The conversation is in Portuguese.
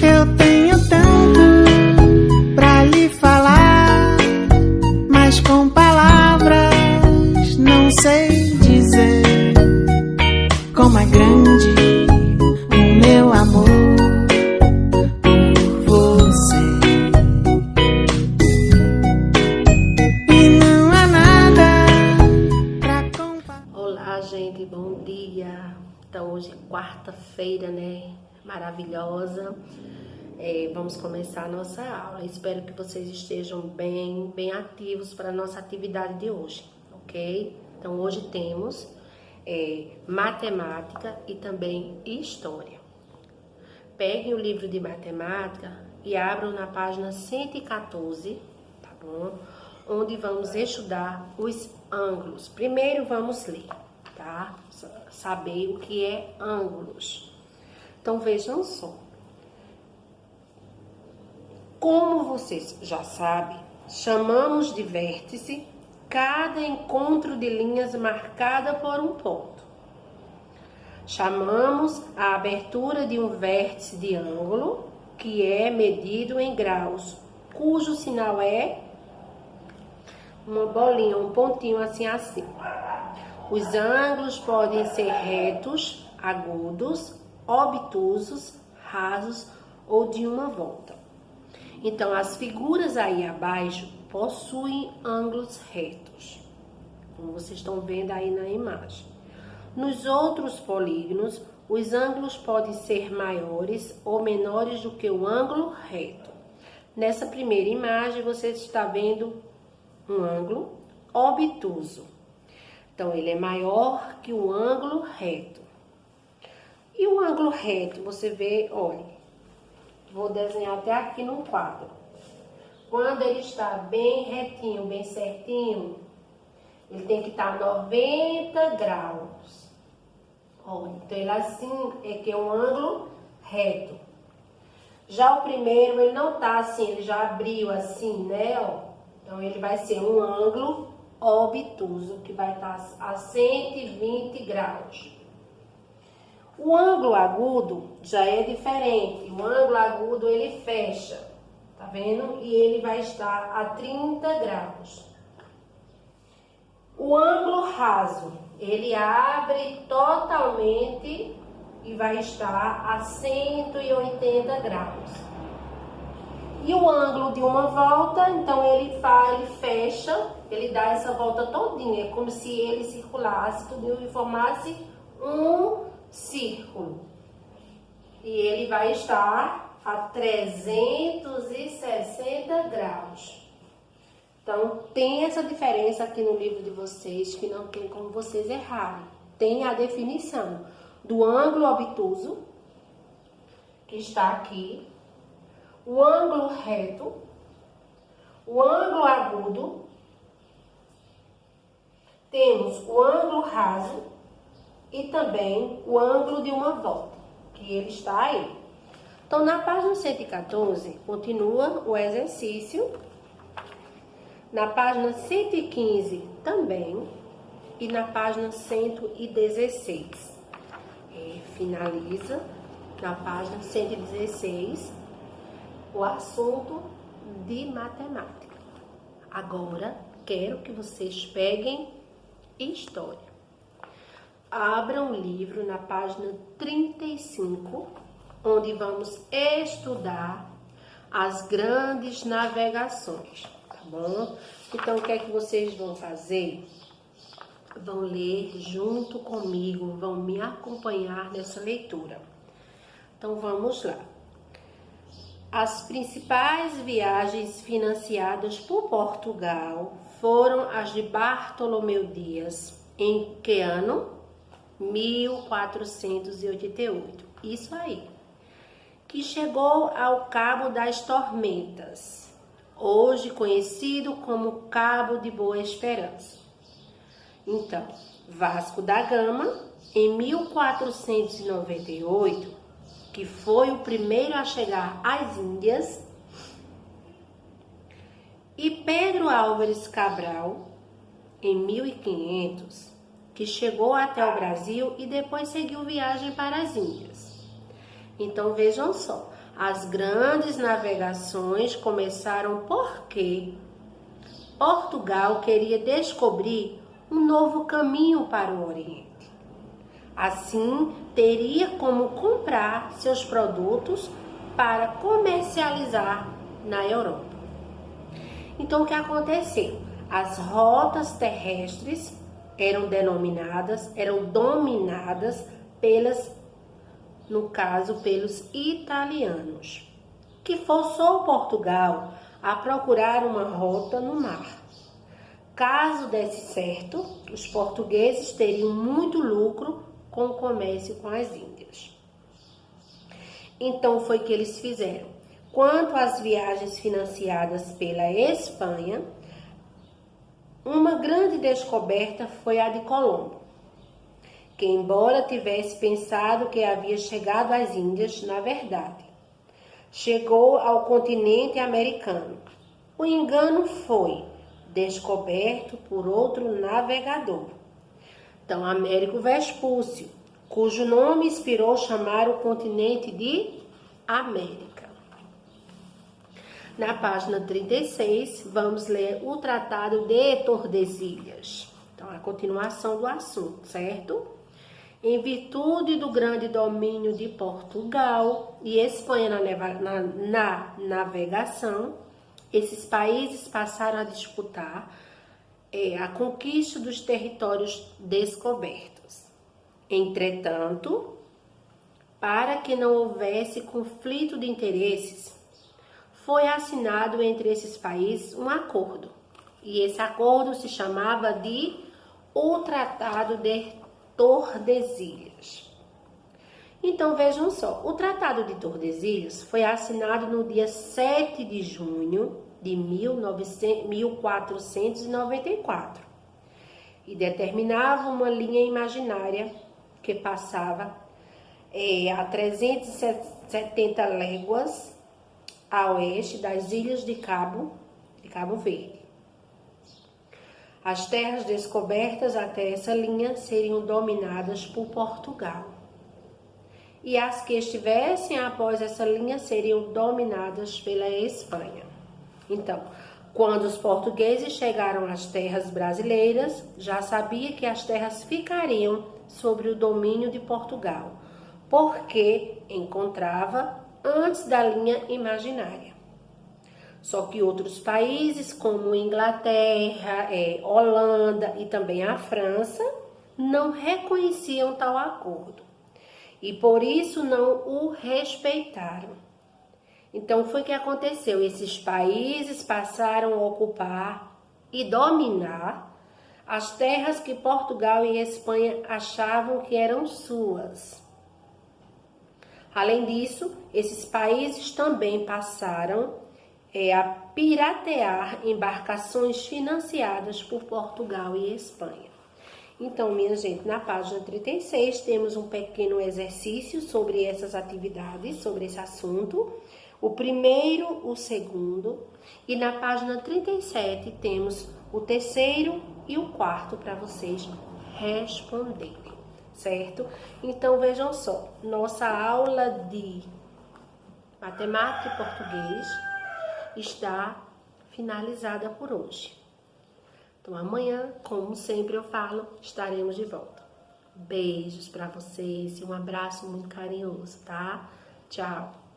Eu tenho tanto pra lhe falar, mas com palavras não sei dizer como é grande o meu amor por você. E não há nada pra comparar. Olá, gente, bom dia. Então, hoje é quarta-feira, né? Maravilhosa. Vamos começar a nossa aula. Espero que vocês estejam bem ativos para a nossa atividade de hoje, ok? Então, hoje temos matemática e também história. Peguem o livro de matemática e abram na página 114, tá bom? Onde vamos estudar os ângulos. Primeiro vamos ler, tá? Saber o que é ângulos. Então, vejam só. Como vocês já sabem, chamamos de vértice cada encontro de linhas marcada por um ponto. Chamamos a abertura de um vértice de ângulo, que é medido em graus, cujo sinal é uma bolinha, um pontinho assim. Os ângulos podem ser retos, agudos, obtusos, rasos ou de uma volta. Então, as figuras aí abaixo possuem ângulos retos, como vocês estão vendo aí na imagem. Nos outros polígonos, os ângulos podem ser maiores ou menores do que o ângulo reto. Nessa primeira imagem, você está vendo um ângulo obtuso. Então, ele é maior que o ângulo reto. E o ângulo reto, você vê, olha, vou desenhar até aqui no quadro. Quando ele está bem retinho, bem certinho, ele tem que estar 90 graus. Olha, então ele assim é que é um ângulo reto. Já o primeiro, ele não tá assim, ele já abriu assim, né, ó. Então ele vai ser um ângulo obtuso, que vai estar a 120 graus. O ângulo agudo já é diferente. O ângulo agudo ele fecha, tá vendo? E ele vai estar a 30 graus. O ângulo raso, ele abre totalmente e vai estar a 180 graus. E o ângulo de uma volta, então ele fecha, ele dá essa volta todinha, é como se ele circulasse tudo e formasse um círculo. E ele vai estar a 360 graus. Então, tem essa diferença aqui no livro de vocês, que não tem como vocês errarem. Tem a definição do ângulo obtuso, que está aqui, o ângulo reto, o ângulo agudo, temos o ângulo raso e também o ângulo de uma volta, que ele está aí. Então, na página 114, continua o exercício. Na página 115 também. E na página 116. Finaliza na página 116 o assunto de matemática. Agora, quero que vocês peguem história. Abram o livro na página 35, onde vamos estudar as grandes navegações, tá bom? Então, o que é que vocês vão fazer? Vão ler junto comigo, vão me acompanhar nessa leitura. Então, vamos lá. As principais viagens financiadas por Portugal foram as de Bartolomeu Dias. Em que ano? 1488. Isso aí. Que chegou ao Cabo das Tormentas, hoje conhecido como Cabo de Boa Esperança. Então, Vasco da Gama, em 1498, que foi o primeiro a chegar às Índias, e Pedro Álvares Cabral, em 1500, que chegou até o Brasil e depois seguiu viagem para as Índias. Então vejam só, as grandes navegações começaram porque Portugal queria descobrir um novo caminho para o Oriente. Assim, teria como comprar seus produtos para comercializar na Europa. Então, o que aconteceu? As rotas terrestres eram dominadas no caso, pelos italianos, que forçou Portugal a procurar uma rota no mar. Caso desse certo, os portugueses teriam muito lucro com o comércio com as Índias. Então foi que eles fizeram. Quanto às viagens financiadas pela Espanha, uma grande descoberta foi a de Colombo, que embora tivesse pensado que havia chegado às Índias, na verdade, chegou ao continente americano. O engano foi descoberto por outro navegador, então Américo Vespúcio, cujo nome inspirou chamar o continente de América. Na página 36, vamos ler o Tratado de Tordesilhas. Então, a continuação do assunto, certo? Em virtude do grande domínio de Portugal e Espanha na navegação, esses países passaram a disputar a conquista dos territórios descobertos. Entretanto, para que não houvesse conflito de interesses, foi assinado entre esses países um acordo. E esse acordo se chamava de o Tratado de Tordesilhas. Então, vejam só, o Tratado de Tordesilhas foi assinado no dia 7 de junho de 1494 e determinava uma linha imaginária que passava a 370 léguas a oeste das ilhas de Cabo Verde. As terras descobertas até essa linha seriam dominadas por Portugal. E as que estivessem após essa linha seriam dominadas pela Espanha. Então, quando os portugueses chegaram às terras brasileiras, já sabia que as terras ficariam sobre o domínio de Portugal, porque encontrava antes da linha imaginária. Só que outros países, como Inglaterra, Holanda e também a França, não reconheciam tal acordo e por isso não o respeitaram. Então foi que aconteceu, esses países passaram a ocupar e dominar as terras que Portugal e Espanha achavam que eram suas. Além disso, esses países também passaram a piratear embarcações financiadas por Portugal e Espanha. Então, minha gente, na página 36 temos um pequeno exercício sobre essas atividades, sobre esse assunto. O primeiro, o segundo, e na página 37 temos o terceiro e o quarto para vocês responderem, certo? Então, vejam só, nossa aula de matemática e português está finalizada por hoje. Então, amanhã, como sempre eu falo, estaremos de volta. Beijos para vocês e um abraço muito carinhoso, tá? Tchau!